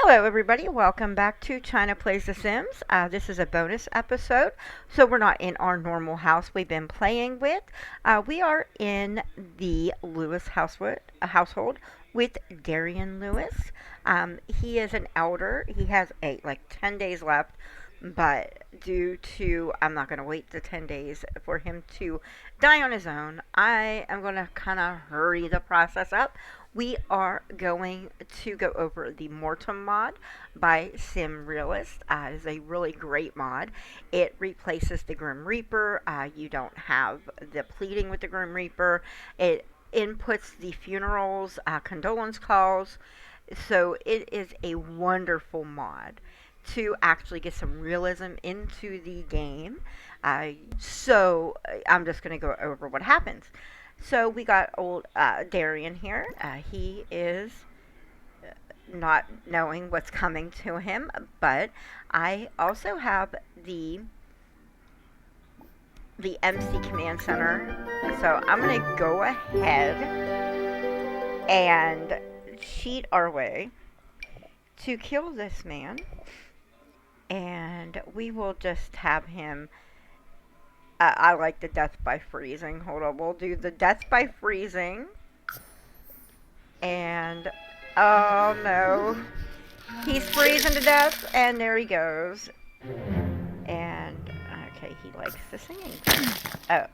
Hello everybody, welcome back to China Plays The Sims. This is a bonus episode, so we're not in our normal house we've been playing with. We are in the Lewis household with Darien Lewis. He is an elder. He has like 10 days left, but due to, I'm not going to wait the 10 days for him to die on his own, I am going to kind of hurry the process up. We are going to go over the Mortem Mod by SimRealist. It is a really great mod. It replaces the Grim Reaper. You don't have the pleading with the Grim Reaper. It inputs the funerals, condolence calls. So it is a wonderful mod to actually get some realism into the game. So I'm just going to go over what happens. So we got old Darien here. He is not knowing what's coming to him, but I also have the MC Command Center. So I'm going to go ahead and cheat our way to kill this man. And we will just have him... I like the death by freezing. Hold on, we'll do the death by freezing. And, oh no. He's freezing to death, and there he goes. And, okay, he likes the singing. Oh,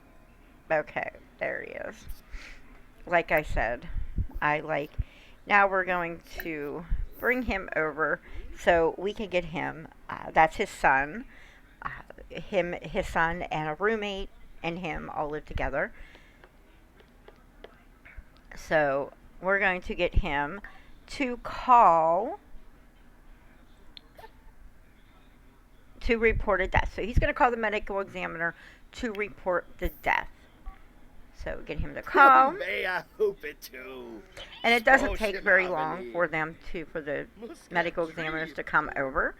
okay, there he is. Like I said, now we're going to bring him over so we can get him. That's his son. His son, and a roommate, and him all live together. So we're going to get him to call to report a death. So he's going to call the medical examiner to report the death. So get him to call. May I hope it too. And it doesn't take very long for the medical examiners to come over.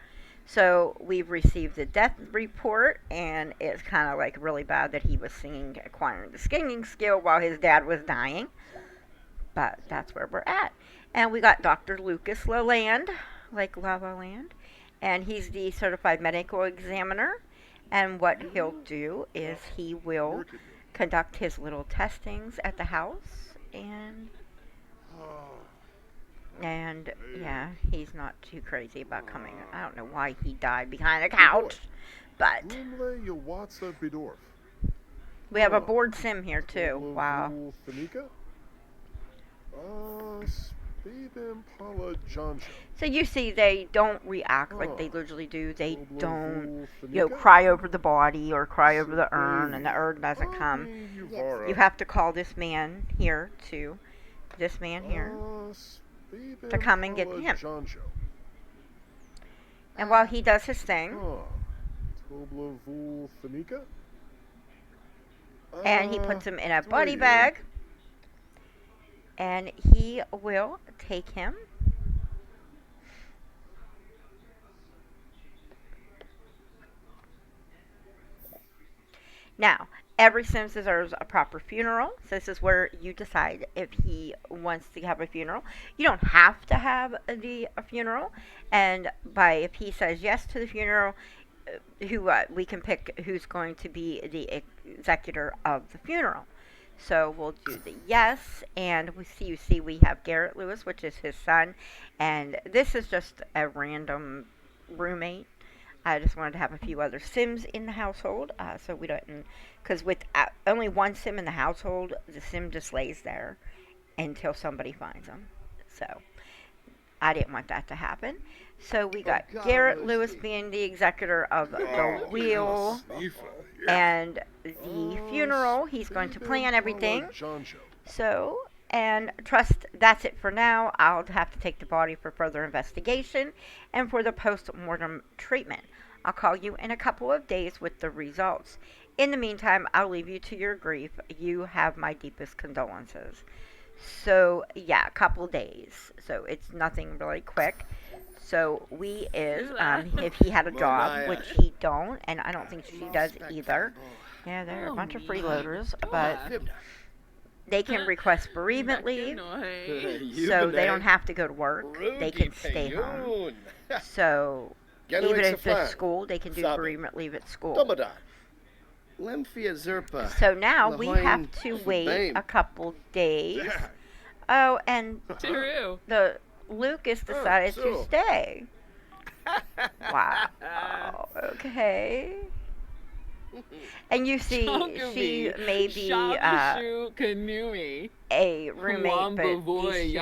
So we've received the death report, and it's kind of like really bad that he was acquiring the singing skill while his dad was dying. But that's where we're at. And we got Dr. Lucas Laland, like Lava Land, and he's the certified medical examiner. And what he'll do is he will conduct his little testings at the house, and yeah, he's not too crazy about coming. I don't know why he died behind a couch, but we have a board sim here too. Wow. So you see, they don't react like they usually do. They don't, cry over the body or cry over the urn, and the urn doesn't come. You have to call this man here to come and get him. And while he does his thing, and he puts him in a body bag, and he will take him. Now, every Sim deserves a proper funeral. So this is where you decide if he wants to have a funeral. You don't have to have a funeral. And if he says yes to the funeral, we can pick who's going to be the executor of the funeral. So we'll do the yes, and you see we have Garrett Lewis, which is his son, and this is just a random roommate. I just wanted to have a few other Sims in the household, so we don't, because with only one Sim in the household, the Sim just lays there until somebody finds them. So I didn't want that to happen. So we got Garrett Lewis being the executor of the wheel and the funeral. He's going to plan everything. So, and trust, that's it for now. I'll have to take the body for further investigation and for the post-mortem treatment. I'll call you in a couple of days with the results. In the meantime, I'll leave you to your grief. You have my deepest condolences. So, yeah, a couple days. So, it's nothing really quick. So, if he had a job, which he don't, and I don't think she does either. Yeah, they're a bunch of freeloaders, but They can request bereavement leave, so they don't have to go to work. They can stay home. So even if it's school, they can do bereavement leave at school. So now we have to wait a couple days. Oh, and the Lucas decided to stay. Wow. Okay. And you see, she may be a roommate, but these two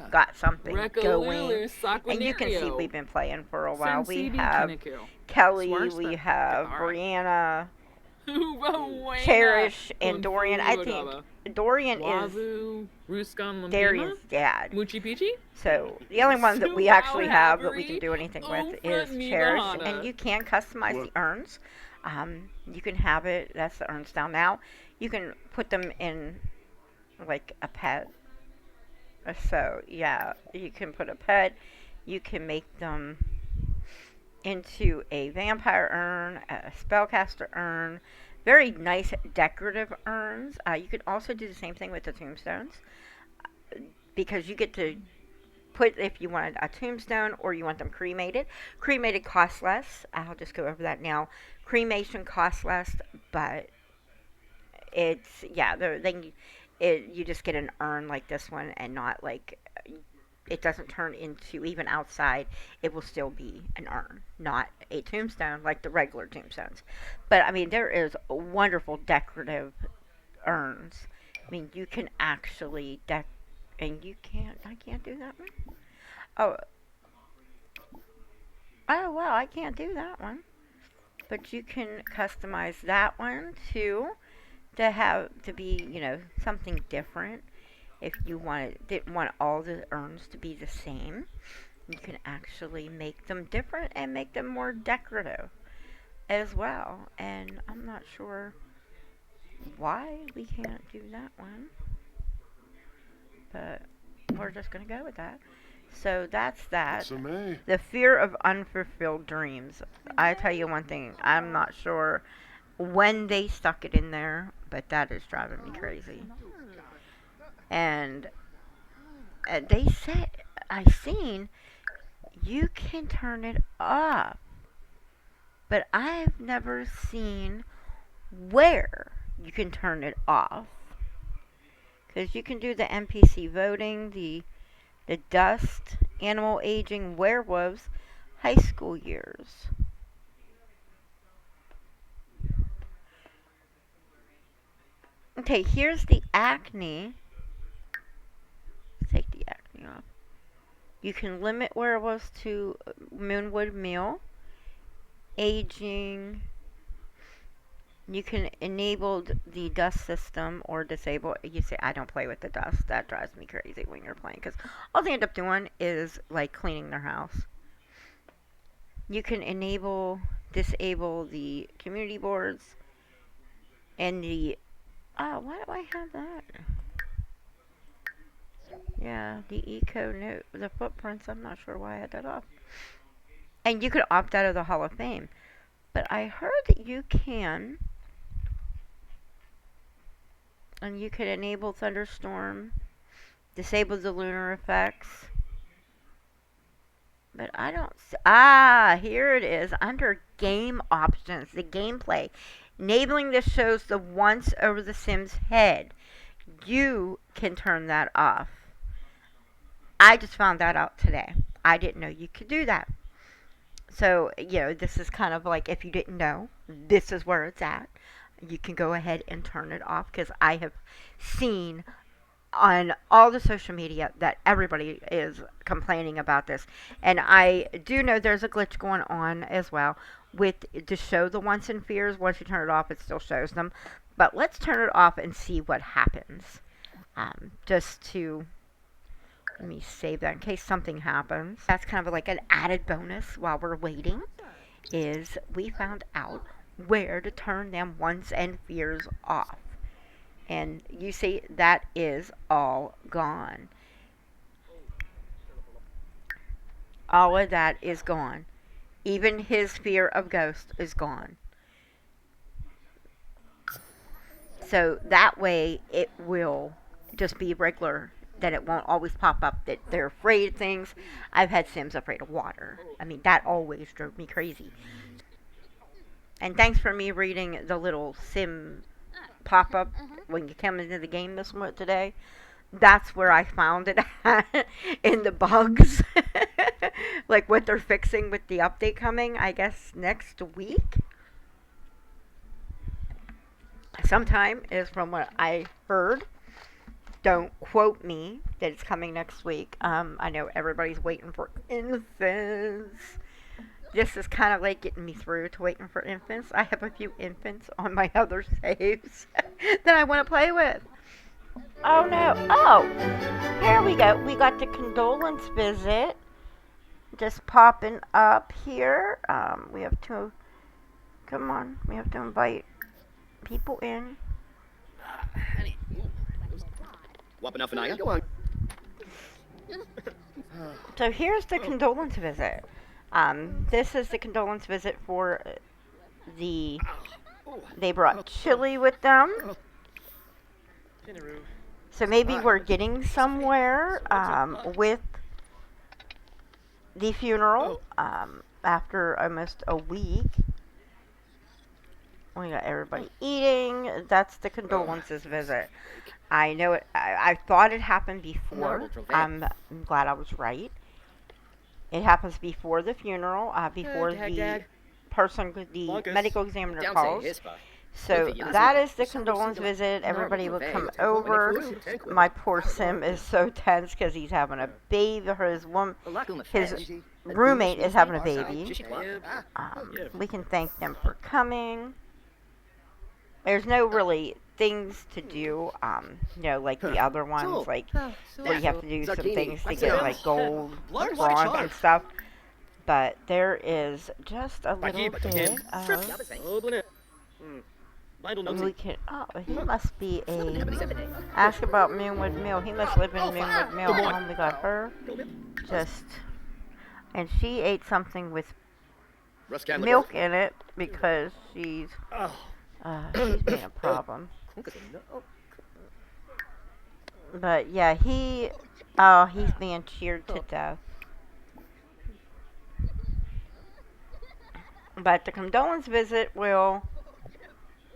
got something going. And you can see we've been playing for a while. We have Kelly, we have Brianna, Cherish, and Dorian. I think Dorian is Darien's dad. So the only one that we actually have that we can do anything with is Cherish. And you can customize the urns. You can have it, that's the urns down now. You can put them in like a pet. So yeah, you can put a pet. You can make them into a vampire urn, a spellcaster urn. Very nice decorative urns. You can also do the same thing with the tombstones, because you get to put, if you want a tombstone or you want them cremated. Cremated costs less. I'll just go over that now. Cremation costs less, but it's, yeah, you just get an urn like this one, and not like, it doesn't turn into, even outside, it will still be an urn, not a tombstone like the regular tombstones. But I mean, there is wonderful decorative urns. I mean, you can actually and I can't do that one. Oh wow, I can't do that one. But you can customize that one too, to be, something different. If you didn't want all the urns to be the same, you can actually make them different and make them more decorative as well. And I'm not sure why we can't do that one, but we're just going to go with that. So that's that. The fear of unfulfilled dreams. I tell you one thing, I'm not sure when they stuck it in there, but that is driving me crazy. And they said, I seen, you can turn it off, but I've never seen where you can turn it off. Because you can do the NPC voting, the dust, animal aging, werewolves, high school years. Okay, here's the acne. Let's take the acne off. You can limit werewolves to Moonwood meal, aging. You can enable the dust system or disable. You say, I don't play with the dust. That drives me crazy when you're playing, because all they end up doing is like cleaning their house. You can disable the community boards and the. Why do I have that? Yeah, the eco note, the footprints. I'm not sure why I had that off. And you could opt out of the Hall of Fame, but I heard that you can. And you could enable thunderstorm, disable the lunar effects. But I don't. Here it is under game options, the gameplay. Enabling this shows the once over the Sim's head. You can turn that off. I just found that out today. I didn't know you could do that. So, this is kind of like, if you didn't know, this is where it's at. You can go ahead and turn it off, because I have seen on all the social media that everybody is complaining about this. And I do know there's a glitch going on as well to show the wants and fears. Once you turn it off, it still shows them. But let's turn it off and see what happens. Let me save that in case something happens. That's kind of like an added bonus while we're waiting, is we found out where to turn them wants and fears off. And you see, that is all gone. All of that is gone. Even his fear of ghosts is gone. So that way it will just be regular, that it won't always pop up that they're afraid of things. I've had Sims afraid of water. I mean, that always drove me crazy. And thanks for me reading the little Sim pop up when you come into the game today. That's where I found it at in the bugs. Like what they're fixing with the update coming, I guess, next week. Sometime is from what I heard. Don't quote me that it's coming next week. I know everybody's waiting for infants. This is kind of like getting me through to waiting for infants. I have a few infants on my other saves that I want to play with. Oh no. Oh, here we go. We got the condolence visit just popping up here. We have to, come on, we have to invite people in. Honey. Whopping up and go on. So here's the condolence visit. This is the condolence visit for the, they brought chili with them. So maybe we're getting somewhere with the funeral after almost a week. We got everybody eating. That's the condolences visit. I know it. I thought it happened before. I'm glad I was right. It happens before the funeral, before the person, the medical examiner calls. So that is the condolence visit. Everybody will come over. My poor Sim is so tense because he's having a baby. His roommate is having a baby. We can thank them for coming. There's no really things to do, like the other ones, like where you have to do some things to get like gold, bronze, and stuff. But there is just a little bit of. We can. Oh, he must be a. Ask about Moonwood Mill. He must live in Moonwood Mill. Oh, we got her. Just. And she ate something with milk in it because she's being a problem. But yeah, he's being cheered to death. But the condolence visit will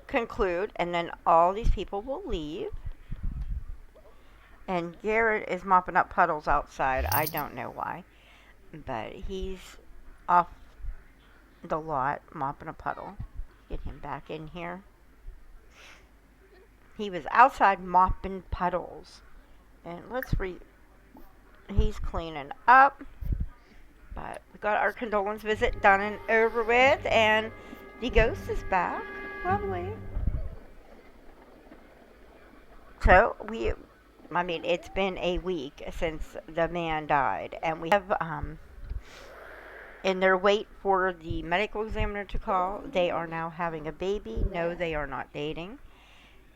conclude, and then all these people will leave. And Garrett is mopping up puddles outside. I don't know why, but he's off the lot mopping a puddle. Get him back in here. He was outside mopping puddles. And he's cleaning up. But we got our condolence visit done and over with, and the ghost is back. Lovely. So it's been a week since the man died, and we have in their wait for the medical examiner to call, they are now having a baby. No, they are not dating.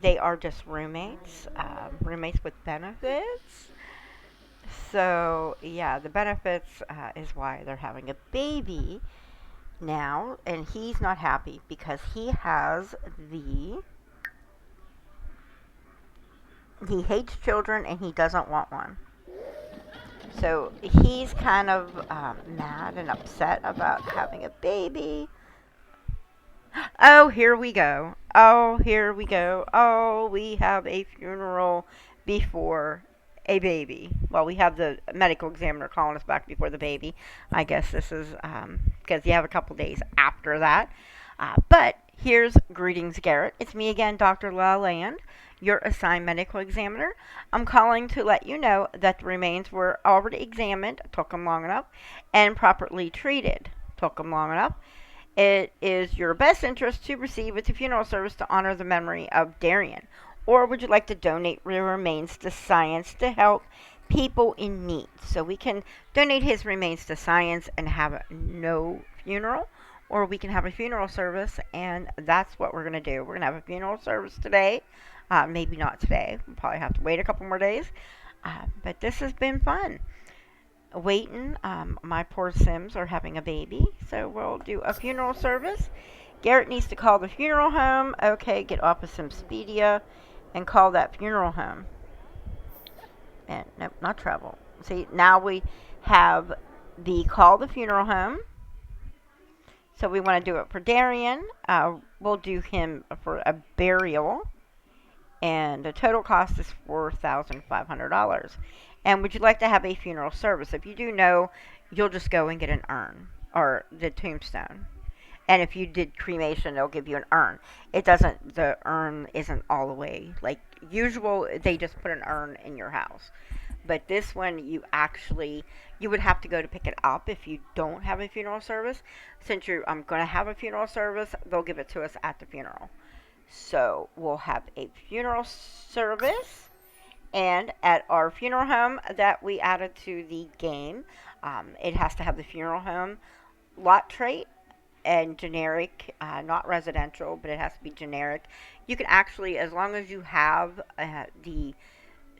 They are just roommates, roommates with benefits. So, yeah, the benefits is why they're having a baby now, and he's not happy because he hates children and he doesn't want one. So he's kind of mad and upset about having a baby. Oh, here we go. Oh, here we go. Oh, we have a funeral before a baby. Well, we have the medical examiner calling us back before the baby. I guess this is because you have a couple days after that. But here's Greetings, Garrett. It's me again, Dr. LaLand, your assigned medical examiner. I'm calling to let you know that the remains were already examined, took them long enough, and properly treated, took them long enough. It is your best interest to proceed with the funeral service to honor the memory of Darien. Or would you like to donate your remains to science to help people in need? So we can donate his remains to science and have no funeral, or we can have a funeral service, and that's what we're going to do. We're going to have a funeral service today. Maybe not today. We'll probably have to wait a couple more days. But this has been fun. Waiting. My poor Sims are having a baby, so we'll do a funeral service, Garrett needs to call the funeral home. Okay, get off of Simspedia and call that funeral home. And nope, not travel. See, now we have the call the funeral home. So we want to do it for Darien. We'll do him for a burial. And the total cost is $4,500. And would you like to have a funeral service? If you do no, you'll just go and get an urn or the tombstone. And if you did cremation, they'll give you an urn. The urn isn't all the way like usual. They just put an urn in your house. But this one, you would have to go to pick it up if you don't have a funeral service. Since you're going to have a funeral service, they'll give it to us at the funeral. So we'll have a funeral service. And at our funeral home that we added to the game, it has to have the funeral home lot trait and generic, not residential, but it has to be generic. You can actually, as long as you have the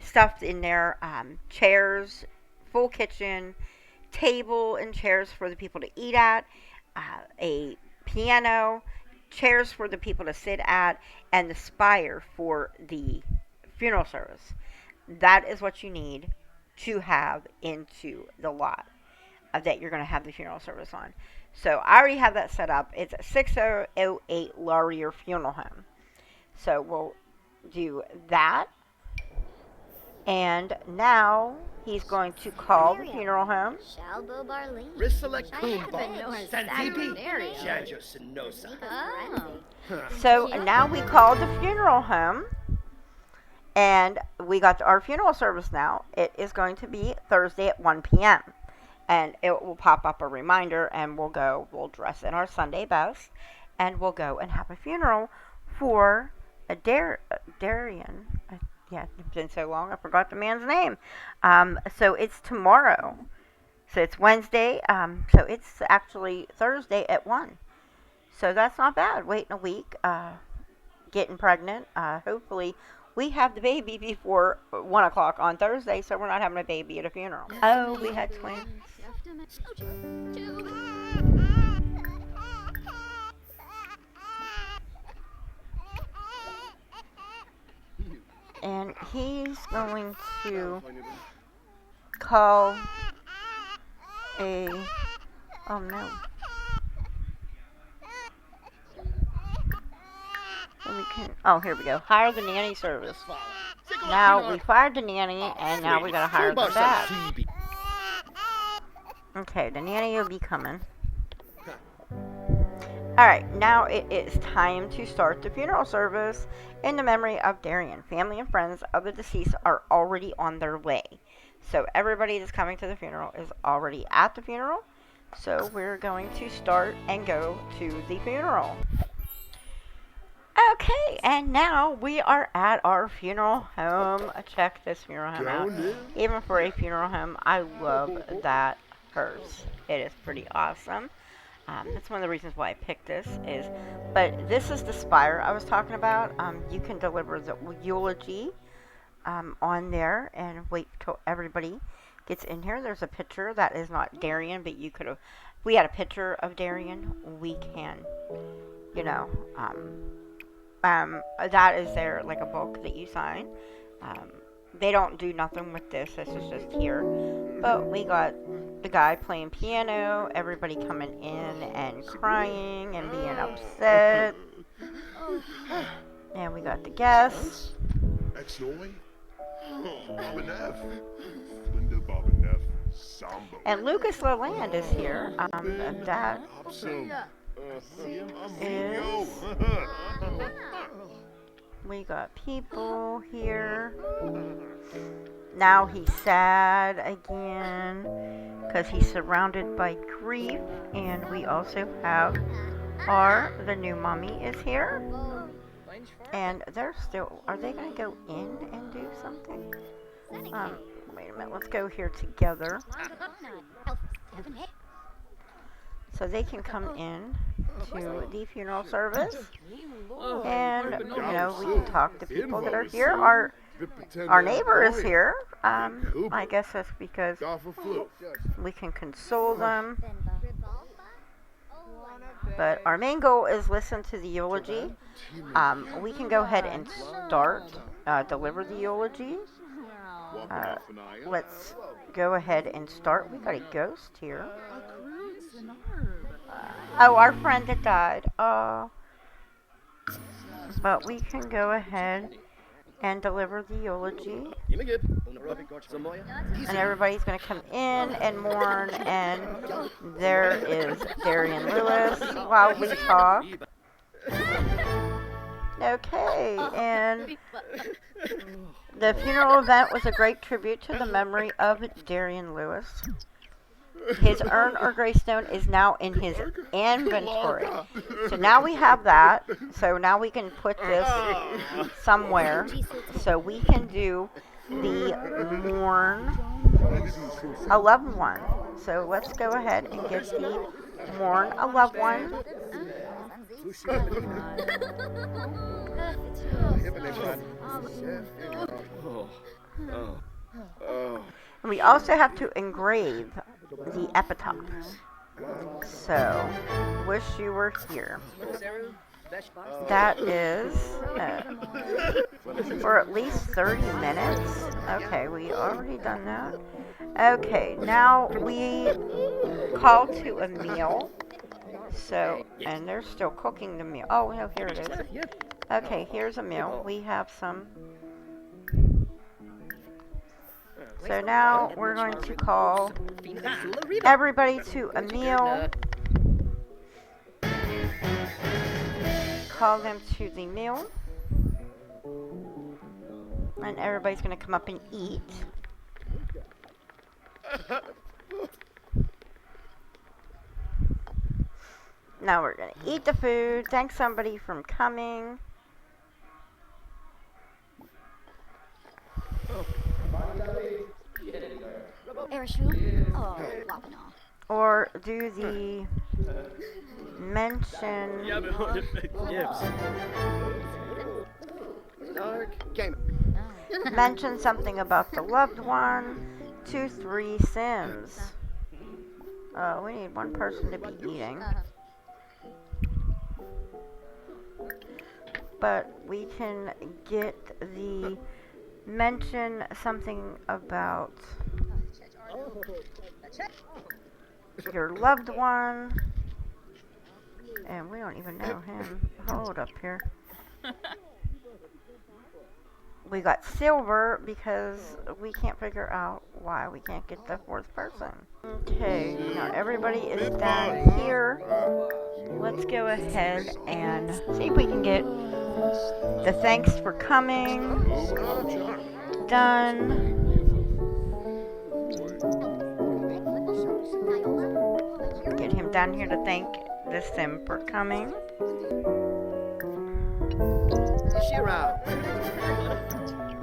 stuff in there, chairs, full kitchen, table and chairs for the people to eat at, a piano, chairs for the people to sit at, and the spire for the funeral service. That is what you need to have into the lot that you're going to have the funeral service on. So I already have that set up. It's 6008 Laurier Funeral Home. So we'll do that. And now he's going to call the funeral home. So now we called the funeral home. And we got our funeral service now. It is going to be Thursday at 1 p.m. And it will pop up a reminder, and we'll dress in our Sunday best, and we'll go and have a funeral for a Darien. Yeah, it's been so long, I forgot the man's name. So it's tomorrow. So it's Wednesday. So it's actually Thursday at 1. So that's not bad. Waiting a week, getting pregnant. Hopefully we have the baby before 1 o'clock on Thursday, so we're not having a baby at a funeral. Oh, we had twins. And he's going to call oh no. Here we go. Hire the nanny service. Now we fired the nanny, and now we gotta hire the dad. Okay, the nanny will be coming. Alright, now it is time to start the funeral service in the memory of Darien. Family and friends of the deceased are already on their way. So everybody that's coming to the funeral is already at the funeral. So we're going to start and go to the funeral. Okay, and now we are at our funeral home. Check this funeral home out. Even for a funeral home, I love that hearse. It is pretty awesome. That's one of the reasons why I picked this but this is the spire I was talking about. You can deliver the eulogy on there and wait till everybody gets in here. There's a picture that is not Darien, but you could have, if we had a picture of Darien, we can, that is there, like a book that you sign. They don't do nothing with this. This is just here. But we got the guy playing piano, everybody coming in and crying and being upset. And we got the guests. And Lucas Leland is here. That is... We got people here. Now he's sad again because he's surrounded by grief. And we also have the new mummy is here. And they're still, are they going to go in and do something? Wait a minute, let's go here together. So they can come in to the funeral service. And, we can talk to people that are here. Our neighbor is here. I guess that's because we can console them. But our main goal is listen to the eulogy. We can go ahead and start, deliver the eulogy. Let's go ahead and start. We got a ghost here. Oh, our friend that died. But we can go ahead and deliver the eulogy. And everybody's going to come in and mourn. And there is Darien Lewis while we talk. Okay, and the funeral event was a great tribute to the memory of Darien Lewis. His urn or gravestone is now in his inventory. So now we have that. So now we can put this somewhere. So we can do the mourn a loved one. So let's go ahead and get the mourn a loved one. And we also have to engrave the epitaph. So, wish you were here. That is for at least 30 minutes. Okay, we already done that. Okay, now we call to a meal. So, and they're still cooking the meal. Oh, no, here it is. Okay, here's a meal. We have some. So now we're going to call everybody to a meal. Call them to the meal. And everybody's going to come up and eat. Now we're going to eat the food. Thanks somebody for coming. Or do the mention something about the loved one. 2, 3 Sims. We need one person to be eating. But we can get the mention something about your loved one. And we don't even know him. Hold up here. We got silver because we can't figure out why we can't get the 4th person. Okay, now everybody is down here. Let's go ahead and see if we can get the thanks for coming done. Get him down here to thank the sim for coming.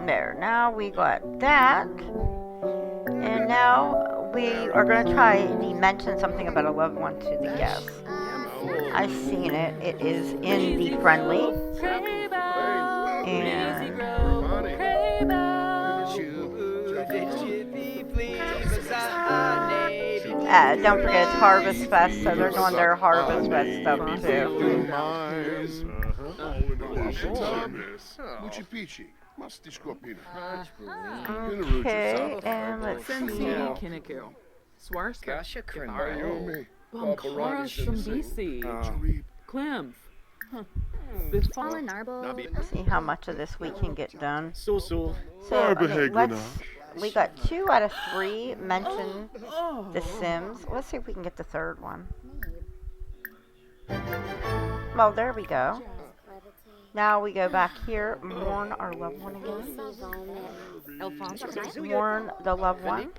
There, now we got that. And now we are going to try to mention something about a loved one to the guests. I've seen it. It is in the friendly. And don't forget it's Harvest Fest, so they're doing their Harvest Fest stuff too. Okay, and let's see. See how much of this we can get done. So we got 2 out of 3 mention the Sims. Let's see if we can get the 3rd one. Well, there we go. Now we go back here, mourn our loved one again. Mourn the loved one.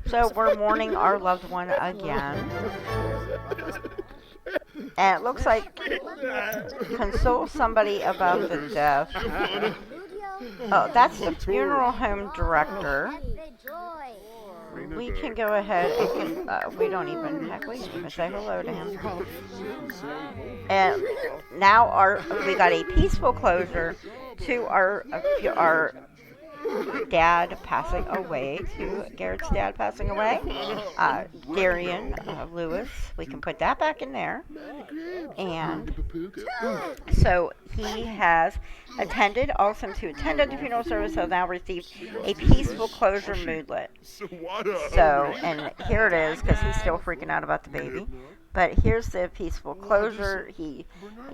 So we're mourning our loved one again. And it looks like console somebody about the death. Oh, that's the funeral home director. We can go ahead and we don't even say hello to him. And now we got a peaceful closure to our dad passing away, to Garrett's dad passing away. Darien Lewis, we can put that back in there. And so he has attended, also to attended the funeral service, has now received a peaceful closure moodlet. So, and here it is, because he's still freaking out about the baby. But here's the peaceful closure. He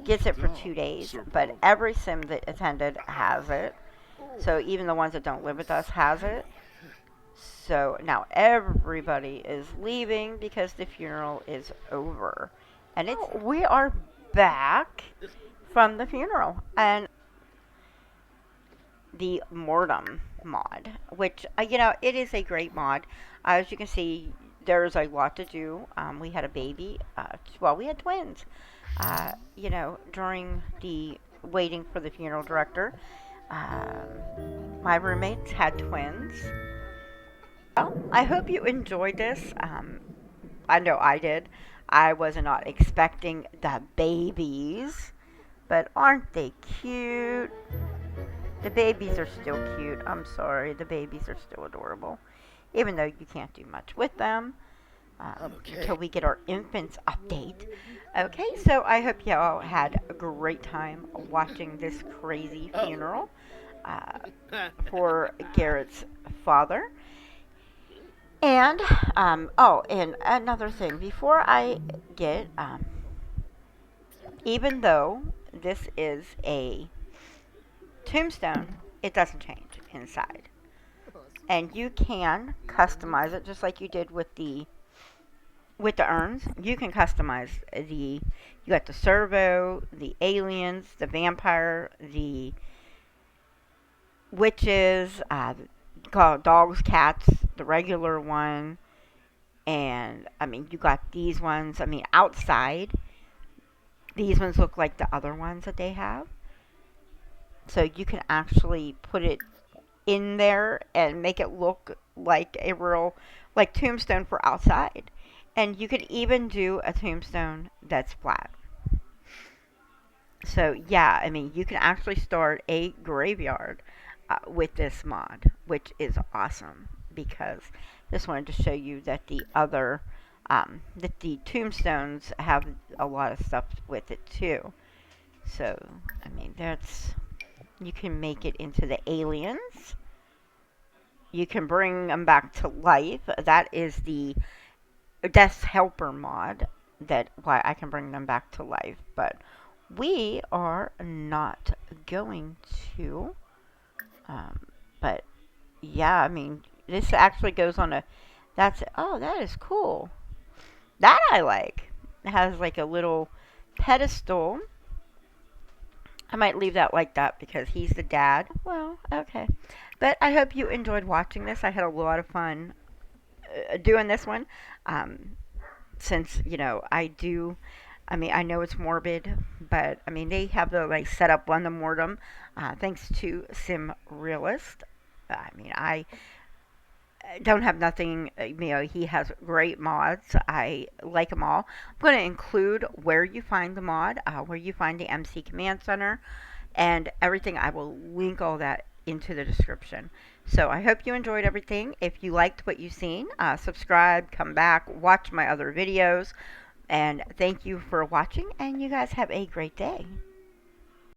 gets it for 2 days, but every sim that attended has it. So even the ones that don't live with us has it. So now everybody is leaving because the funeral is over. And we are back from the funeral. And the Mortem mod, which, it is a great mod. As you can see, there's a lot to do. We had a baby. We had twins. During the waiting for the funeral director, my roommates had twins. Well, I hope you enjoyed this. I know I did. I was not expecting the babies, but aren't they cute? The babies are still cute. I'm sorry, the babies are still adorable, even though you can't do much with them until we get our infants update. Okay, so I hope y'all had a great time watching this crazy funeral for Garrett's father. And, and another thing, before I get, even though this is a tombstone, it doesn't change inside. And you can customize it just like you did with the urns. You can customize you got the servo, the aliens, the vampire, the witches, called dogs, cats, the regular one, and you got these ones. Outside, these ones look like the other ones that they have. So you can actually put it in there and make it look like a real, tombstone for outside. And you could even do a tombstone that's flat. So yeah, you can actually start a graveyard with this mod, which is awesome, because just wanted to show you that the other, that the tombstones have a lot of stuff with it too. So, you can make it into the aliens. You can bring them back to life. That is the Death Helper mod, that why I can bring them back to life. But we are not going to. But yeah, this actually goes on that is cool. That I like. It has like a little pedestal. I might leave that like that because he's the dad. Well, okay. But I hope you enjoyed watching this. I had a lot of fun doing this one. Since, I do, I know it's morbid, but, they have the, setup on the Mortem, thanks to SimRealist. I don't have nothing, he has great mods. I like them all. I'm going to include where you find the mod, where you find the MC Command Center, and everything. I will link all that into the description. So I hope you enjoyed everything. If you liked what you've seen, subscribe, come back, watch my other videos, and thank you for watching, and you guys have a great day.